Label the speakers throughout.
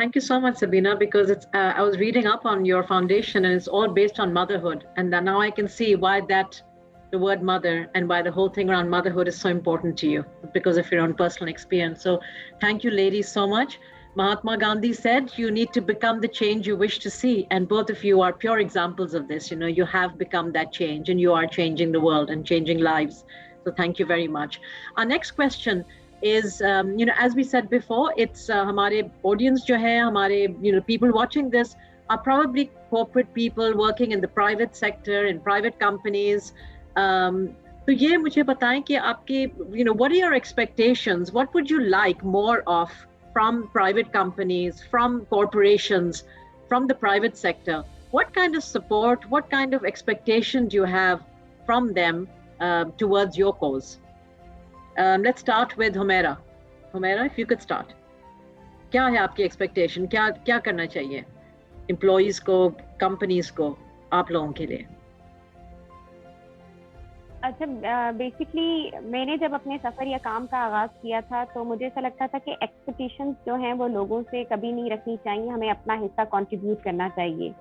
Speaker 1: Thank you so much, Sabina, because I was reading up on your foundation and it's all based on motherhood. And then now I can see why the word mother and why the whole thing around motherhood is so important to you because of your own personal experience. So thank you, ladies, so much. Mahatma Gandhi said you need to become the change you wish to see. And both of you are pure examples of this. You know, you have become that change and you are changing the world and changing lives. So thank you very much. Our next question is, as we said before, it's hamare audience jo hai, hamare, people watching this are probably corporate people working in the private sector, in private companies. تو یہ مجھے بتائیں کہ آپ کے what are your expectations, what would you like more of from private companies, from corporations, from the private sector? What kind of support, what kind of expectation do you have from them towards your cause? Let's start with Humaira. Humaira, if you could start. کیا ہے آپ کی expectation, کیا کرنا چاہیے employees کو, companies کو, آپ لوگوں کے لیے؟
Speaker 2: اچھا, بیسکلی میں نے جب اپنے سفر یا کام کا آغاز کیا تھا تو مجھے ایسا لگتا تھا کہ ایکسپیکٹیشنز جو ہیں وہ لوگوں سے کبھی نہیں رکھنی چاہیے, ہمیں اپنا حصہ کنٹریبیوٹ کرنا چاہیے.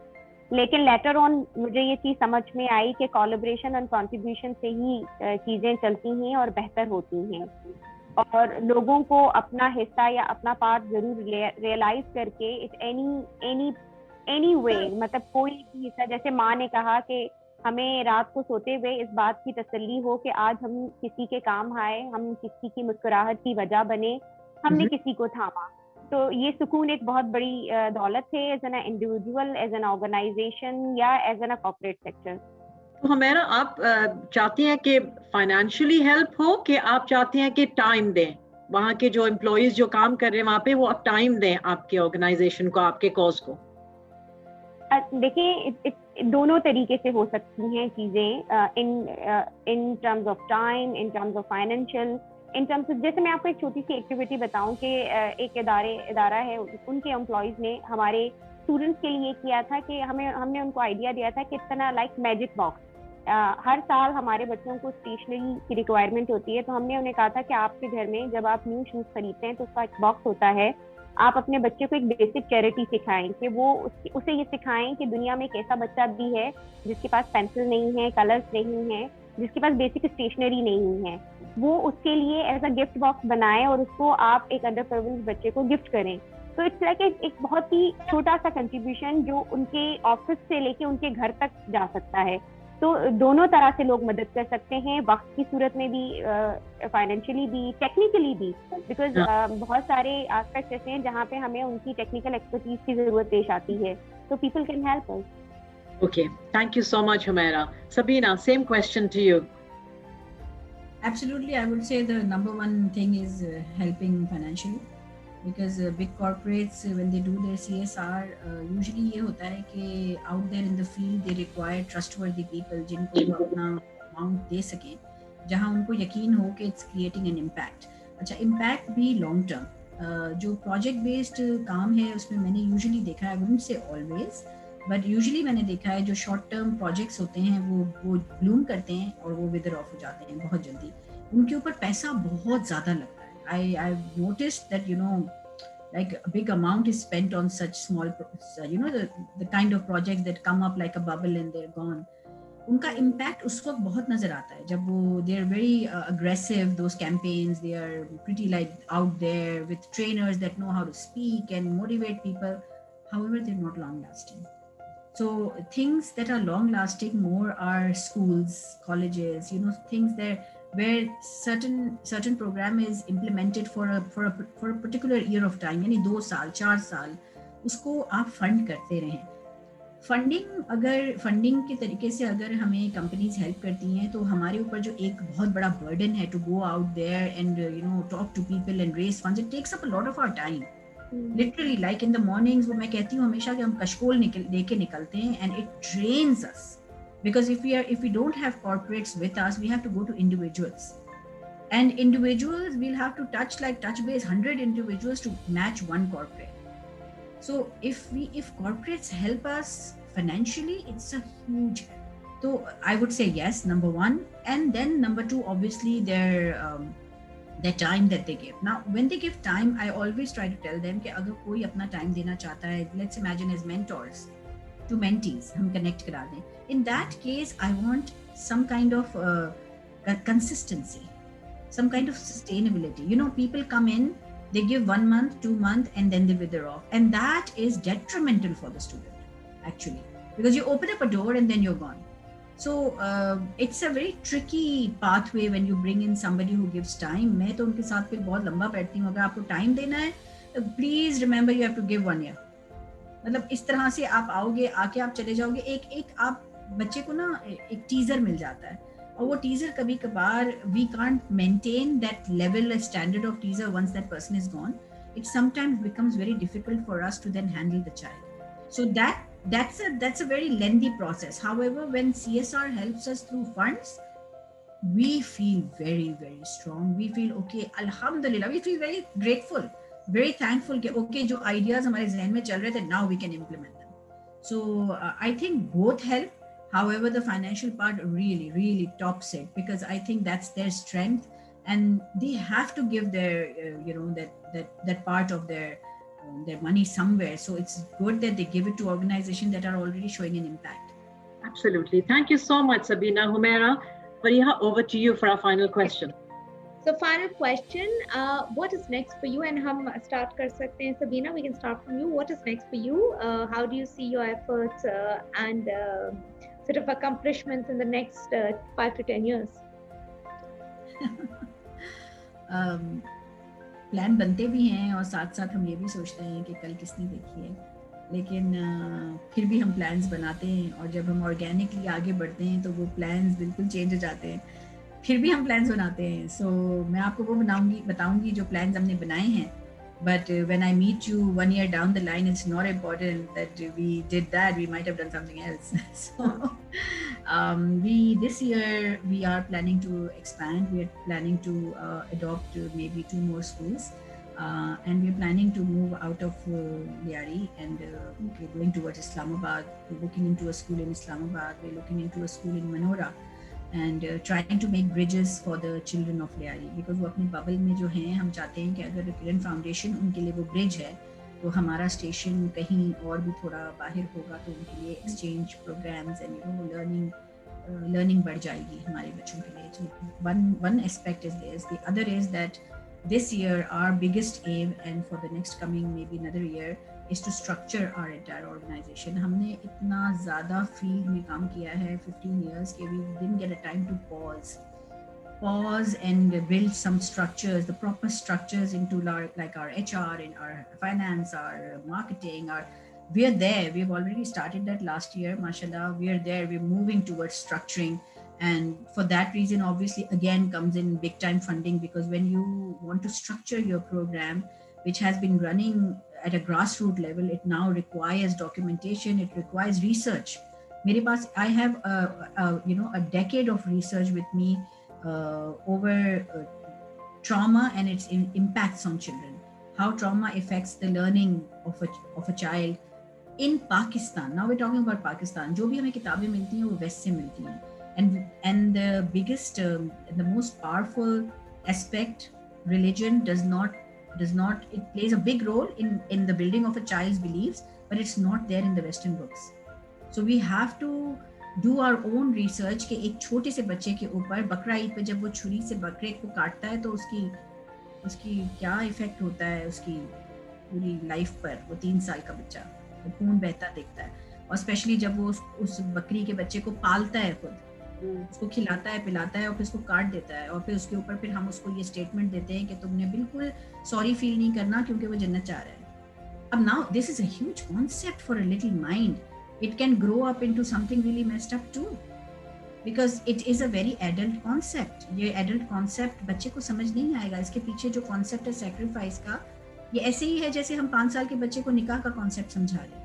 Speaker 2: لیکن لیٹر آن مجھے یہ چیز سمجھ میں آئی کہ کولیبریشن اینڈ کنٹریبیوشن سے ہی چیزیں چلتی ہیں اور بہتر ہوتی ہیں, اور لوگوں کو اپنا حصہ یا اپنا پارٹ ضرور ریئلائز کر کے اینی وے, مطلب کوئی بھی حصہ, جیسے ماں نے کہا کہ ہمیں رات کو سوتے ہوئے اس بات کی تسلی ہو کہ آج ہم کسی کے کام آئے, ہم کسی کی مسکراہٹ کی وجہ بنے, ہم نے کسی کو تھاما. تو یہ سکون ایک بہت بڑی دولت ہے as an individual, as an organization یا ایز این کارپوریٹ سیکٹر.
Speaker 1: تو ہمیرا, آپ چاہتی ہیں کہ فائنینشلی ہیلپ ہو کہ آپ چاہتی ہیں کہ ٹائم دیں, وہاں کے جو امپلائیز جو کام کر رہے ہیں وہاں پہ وہ اب ٹائم دیں آپ کے آرگنائزیشن کو, آپ کے کاز کو؟
Speaker 2: دیکھیں, دونوں طریقے سے ہو سکتی ہیں چیزیں, in terms of time, in terms of financial, in terms of, جیسے میں آپ کو ایک چھوٹی سی ایکٹیویٹی بتاؤں کہ ایک ادارہ ہے, ان کے امپلائیز نے ہمارے اسٹوڈنٹس کے لیے کیا تھا کہ ہم نے ان کو آئیڈیا دیا تھا کہ اتنا لائک میجک باکس. ہر سال ہمارے بچوں کو اسٹیشنری کی ریکوائرمنٹ ہوتی ہے, تو ہم نے انہیں کہا تھا کہ آپ کے گھر میں جب آپ نیو شوز خریدتے ہیں تو اس کا ایک باکس ہوتا ہے, آپ اپنے بچے کو ایک بیسک چیریٹی سکھائیں کہ وہ اسے یہ سکھائیں کہ دنیا میں ایک ایسا بچہ بھی ہے جس کے پاس پینسل نہیں ہے, کلرس نہیں ہیں, جس کے پاس بیسک اسٹیشنری نہیں ہے, وہ اس کے لیے ایز اے گفٹ باکس بنائیں اور اس کو آپ ایک انڈر پروینس بچے کو گفٹ کریں. تو اٹس لائک ایک بہت ہی چھوٹا سا کنٹریبیوشن جو ان کے آفس سے لے کے ان کے گھر تک جا سکتا ہے. تو دونوں طرح سے لوگ مدد کر سکتے ہیں, وقت کی صورت میں بھی, فائنینشلی بھی, ٹیکنیکلی بھی, بیکاز بہت سارے آسپیکٹس ایسے ہیں جہاں پہ ہمیں ان کی ٹیکنیکل ایکسپرٹیز کی ضرورت پیش آتی ہے, تو people can help us.
Speaker 1: Okay, thank you so much, Humaira. Sabina, same question to you.
Speaker 3: Absolutely, I would say the number one thing is helping financially. Because big corporates, when they do their CSR, usually یہ ہوتا ہے کہ out there in the field they require trustworthy people جن کو وہ اپنا amount دے سکیں, جہاں ان کو یقین ہو کہ it's creating an impact. اچھا, impact بھی long term. جو project based کام ہے اس میں میں نے usually دیکھا ہے, I wouldn't say always, but usually میں نے دیکھا ہے جو short term projects ہوتے ہیں وہ bloom کرتے ہیں اور وہ wither off ہو جاتے ہیں بہت جلدی. ان کے اوپر پیسہ بہت زیادہ لگتا ہے. I've noticed that, like a big amount is spent on such small, the kind of projects that come up like a bubble and they're gone. ان کا impact اس وقت بہت نظر آتا ہے جب وہ they are very aggressive, those campaigns, they are pretty like out there with trainers that know how to speak and motivate people. However, they're not long lasting. So things that are long lasting more are schools, colleges, things that where certain program is implemented for a particular year of time, یعنی 2 سال 4 سال اس کو آپ fund کرتے رہیں. Funding کے طریقے سے اگر ہمیں کمپنیز ہیلپ کرتی ہیں تو ہمارے اوپر جو ایک بہت بڑا برڈن ہے to go out there and talk to people and raise funds, it takes up a lot of our time. Literally like in the mornings, وہ میں کہتی ہوں ہمیشہ کہ ہم کشکول لے کے نکلتے ہیں and it drains us. Because if we don't have corporates with us, we have to go to individuals. And individuals, we'll have to touch base 100 individuals to match one corporate. So if corporates help us financially, it's a huge help. So I would say yes, number one. And then number two, obviously the time that they give. Now, when they give time, I always try to tell them कि अगर कोई अपना time देना चाहता है, let's imagine as mentors to mentees, हम connect करा दें. In that case, I want some kind of consistency, some kind of sustainability. You know, people come in, they give 1 month, 2 months, and then they wither off. And that is detrimental for the student, actually, because you open up a door and then you're gone. So it's a very tricky pathway when you bring in somebody who gives time. मैं तो उनके साथ फिर बहुत लंबा बैठती हूँ. अगर आपको टाइम देना है, please remember you have to give 1 year. मतलब इस तरह से आप आओगे, आके आप चले जाओगे. एक आप बच्चे को ना एक टीजर मिल जाता है, और वो टीजर कभी कभार we can't maintain that level, a standard of teaser once that person is gone. It sometimes becomes very difficult for us to then handle the child. So that's a very lengthy process. However, when CSR helps us through funds, we feel very, very strong. We feel okay, alhamdulillah, we feel very grateful, very thankful कि okay, जो ideas हमारे ज़हन में चल रहे थे, now we can implement them. So I think both help. However, the financial part really, really tops it, because I think that's their strength, and they have to give their, that part of their money somewhere. So it's good that they give it to organizations that are already showing an impact.
Speaker 1: Absolutely. Thank you so much, Sabina. Humaira, Fariha, over to you for our final question.
Speaker 4: So final question, what is next for you? And hum start kar sakte hain. Sabina, we can start from you. What is next for you? How do you see your efforts and sort of accomplishments in the next 5 to 10 years?
Speaker 3: Plan बनते भी हैं, और साथ साथ हम ये भी सोचते हैं कि कल किसने देखी है, लेकिन फिर भी हम प्लान्स बनाते हैं, और जब हम ऑर्गेनिकली आगे बढ़ते हैं तो वो प्लान्स बिल्कुल चेंज हो जाते हैं. फिर भी हम प्लान्स बनाते हैं. सो मैं आपको वो बताऊंगी जो प्लान्स हमने बनाए हैं. But when I meet you 1 year down the line, it's not important that we did that. We might have done something else. So this year we are planning to expand. We are planning to adopt maybe 2 more schools, and we're planning to move out of Lyari, and we're going towards Islamabad. We're looking into a school in Islamabad. We're looking into a school in Manora. And trying to make bridges for the children of Lyari, because वो अपनी bubble में जो हैं, हम चाहते हैं कि अगर किरण फाउंडेशन उनके लिए वो ब्रिज है, तो हमारा स्टेशन कहीं और भी थोड़ा बाहर होगा, तो उनके लिए एक्सचेंज प्रोग्राम्स एंड लर्निंग बढ़ जाएगी हमारे बच्चों के लिए. So one aspect is this. The other is that this year our biggest aim, and for the next coming maybe another year, is to structure our entire organization. हमने इतना ज़्यादा field में काम किया है 15 years कि we didn't get a time to pause and build some structures, the proper structures into like our HR and our finance, our marketing. We are there. We've already started that last year, mashallah. We are there. We're moving towards structuring. And for that reason, obviously, again comes in big time funding, because when you want to structure your program, which has been running at a grassroots level, it now requires documentation, it requires research. मेरे पास, I have a decade of research with me over trauma and its impacts on children, how trauma affects the learning of a child in Pakistan. Now we're talking about Pakistan. जो भी हमें किताबें मिलती हैं वो waste से मिलती हैं, and the biggest the most powerful aspect, religion does not, it plays a big role in the building of a child's beliefs, but it's not there in the Western books. So we have to do our own research कि एक छोटे से बच्चे के ऊपर बकरा ईद पे जब वो छुरी से बकरे को काटता है तो उसकी क्या इफेक्ट होता है उसकी पूरी लाइफ पर. वो 3 साल का बच्चा खून बहता दिखता है, और स्पेशली जब वो उस बकरी के बच्चे को पालता है, खुद उसको खिलाता है, पिलाता है, और फिर उसको काट देता है, और फिर उसके ऊपर फिर हम उसको ये स्टेटमेंट देते हैं कि तुमने बिल्कुल सॉरी फील नहीं करना क्योंकि वो जन्नत चाह रहा है. अब now this is a huge concept for a little mind. It can grow up into something really messed up too, because it is a very adult concept. ये adult concept बच्चे को समझ नहीं आएगा. इसके पीछे जो concept है sacrifice का, ये ऐसे ही है जैसे हम 5 साल के बच्चे को निकाह का concept समझा रहे हैं,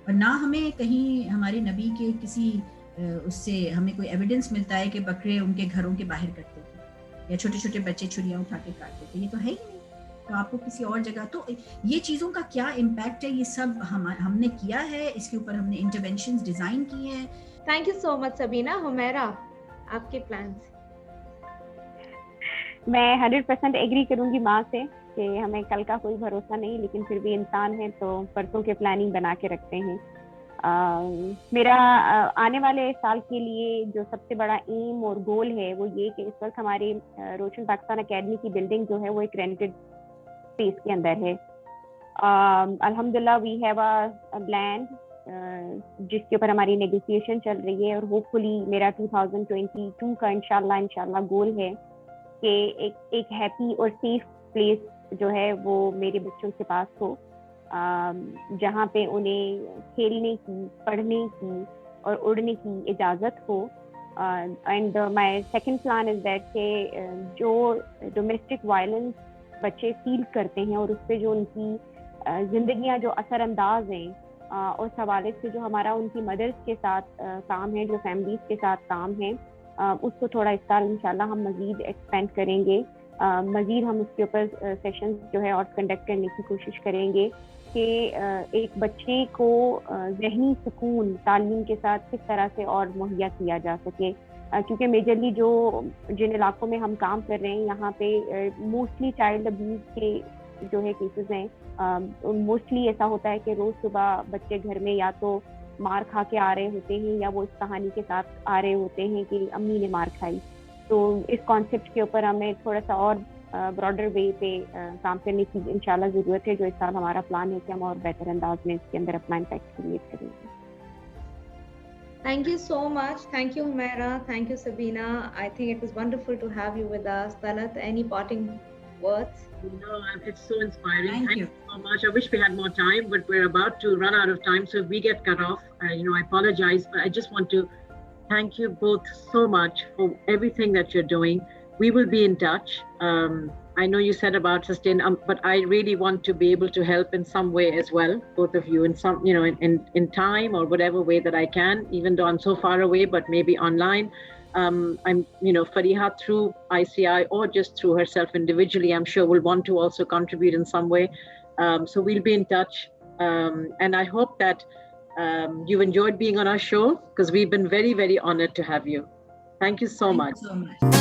Speaker 3: और ना हमें कहीं हमारे नबी के किसी उससे हमें कोई evidence मिलता है कि बकरे उनके घरों के बाहर करते थे, या छोटे छोटे बच्चे छुरियाँ उठा के काटते थे. ये तो है ही नहीं. तो आपको किसी और जगह, तो ये चीज़ों का क्या इम्पैक्ट है, ये सब हमने किया है, इसके ऊपर हमने इंटरवेंशंस डिजाइन किए हैं.
Speaker 4: Thank you so much Sabina. Humaira, आपके प्लान्स?
Speaker 2: मैं 100% एग्री करूंगी माँ से कि हमें कल का कोई भरोसा नहीं, लेकिन फिर भी इंसान है तो परसों के प्लानिंग बना के रखते हैं। मेरा आने वाले साल के लिए जो सबसे बड़ा एम और गोल है वो ये कि इस वक्त हमारी रोशन पाकिस्तान एकेडमी की बिल्डिंग जो है वो एक रेंटेड स्पेस के अंदर है। अल्हम्दुलिल्लाह वी हैव अ लैंड जिसके ऊपर हमारी नेगोशिएशन चल रही है, और होपफुली मेरा 2022 का इंशाल्लाह गोल है कि एक हैप्पी और सेफ प्लेस जो है वो मेरे बच्चों के पास हो, जहाँ पे उन्हें खेलने की, पढ़ने की और उड़ने की इजाज़त हो। And my second plan is that कि जो डोमेस्टिक वायलेंस बच्चे फील करते हैं और उस पर जो उनकी ज़िंदगियाँ जो असरअंदाज हैं, उस हवाले से जो हमारा उनकी मदर्स के साथ काम है, जो फैमिलीज़ के साथ काम है, उसको थोड़ा इस साल इंशाल्लाह हम मज़ीद एक्सपेंड करेंगे। मज़ीद हम उसके ऊपर सेशंस जो है और कंडक्ट करने की कोशिश करेंगे कि एक बच्चे को ज़हनी सुकून तालीम के साथ किस तरह से और मुहैया किया जा सके, क्योंकि मेजरली जिन इलाकों में हम काम कर रहे हैं यहाँ पे मोस्टली चाइल्ड अब्यूज़ के जो है केसेस हैं। मोस्टली ऐसा होता है कि रोज़ सुबह बच्चे घर में या तो मार खा के आ रहे होते हैं या वो इस कहानी के साथ आ रहे होते हैं कि अम्मी ने मार खाई। तो इस कॉन्सेप्ट के ऊपर हमें थोड़ा सा और ब्रॉडर वे पे काम करने की इंशाल्लाह ज़रूरत है, जो इस साल हमारा प्लान है कि हम और बेहतर अंदाज में इसके अंदर अपना इम्पैक्ट क्रिएट करेंगे।
Speaker 4: Thank you so much. Thank you, Humaira. Thank you, Sabina. I think it was wonderful to have you with us. Talat, any parting words?
Speaker 1: No, it's so inspiring.
Speaker 3: Thank you
Speaker 1: so much. I wish we had more time, but we're about to run out of time. So if we get cut off, I apologize, but I just want to thank you both so much for everything that you're doing. We will be in touch. I know you said about sustain, but I really want to be able to help in some way as well, both of you, in some, in time or whatever way that I can, even though I'm so far away, but maybe online. I'm, Fariha through ICI or just through herself individually, I'm sure will want to also contribute in some way. So we'll be in touch. And I hope that you've enjoyed being on our show, because we've been very, very honored to have you. Thank you so much.
Speaker 3: Thank you so much.